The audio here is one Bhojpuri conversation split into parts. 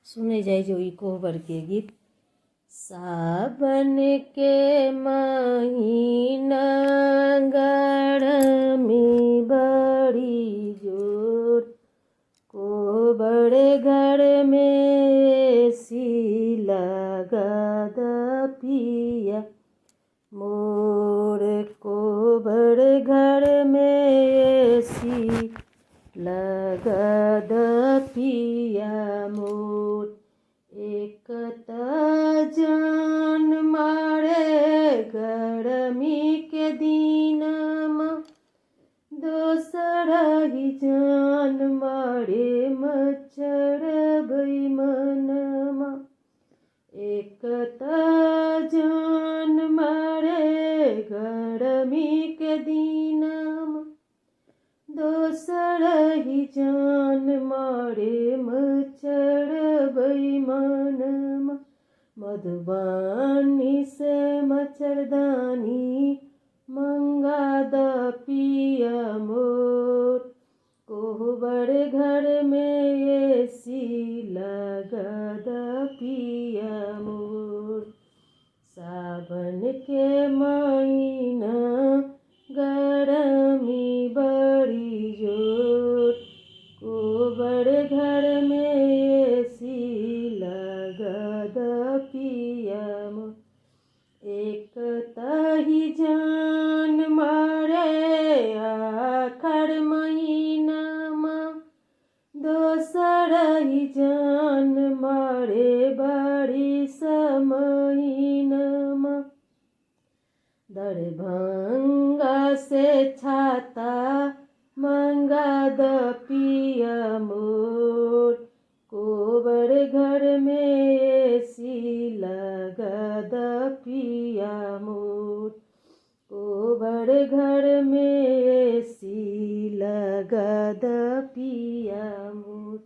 सुने जाए जो ई कोहबर के गीत। सावन के महीना गरमी बड़ी जोर, कोहबर घर में सी लगा द पिया मोर, कोहबर घर में सी लगा द पिया मोर। एक त जान मारे गरमी के दिनमा, दोसर ही जान मारे मच्छर बैमनमा। एक त जान मारे गरमी के दिनमा, दोसर ही जान मारे मच्छर बैमनमा। मधुबानी से मच्छरदानी मंगा द पिया मोर, कोहबर घर में एसी लगा द पिया मोर। सावन के महीना गरमी बड़ी जोर, कोहबर घर में एसी लगा द पिया मोर। एक तही जान मारे आखर महीनामा, दोसर ही जान मारे बारिश महीनामा। दरभंगा से छाता मंगा द पिया मोर, कोहबर घर में एसी लगा द पिया मोर, कोहबर घर में एसी लगा द पिया मोर।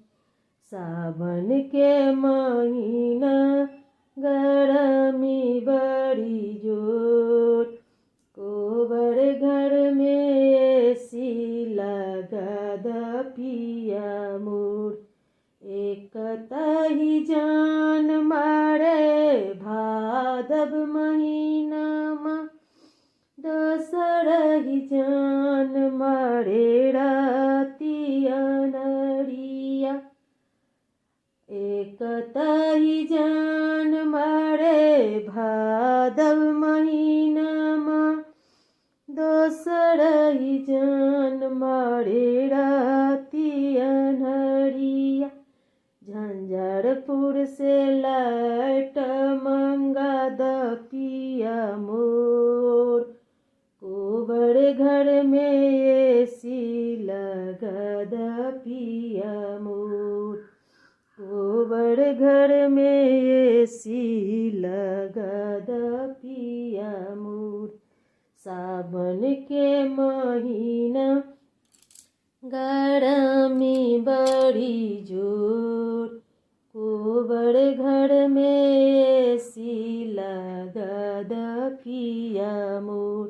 सावन के महीना गरमी बड़ी जोर, कोहबर घर में एसी लगा द पिया मोर। एक तही जान मारे भादव महीनामा, दोसर ही जान मारे राती अनरिया। एक तही जान मारे भादव महीनामा, दोसर ही जान मारे राती अनरिया। झंझारपुर से लाइट मंगा द पिया मोर, कोहबर घर में एसी लगा द पिया मोर, कोहबर घर में एसी लगा द पिया मोर। सावन के महीना गरमी बड़ी जोर, कोहबर घर में एसी लगा द पिया मोर।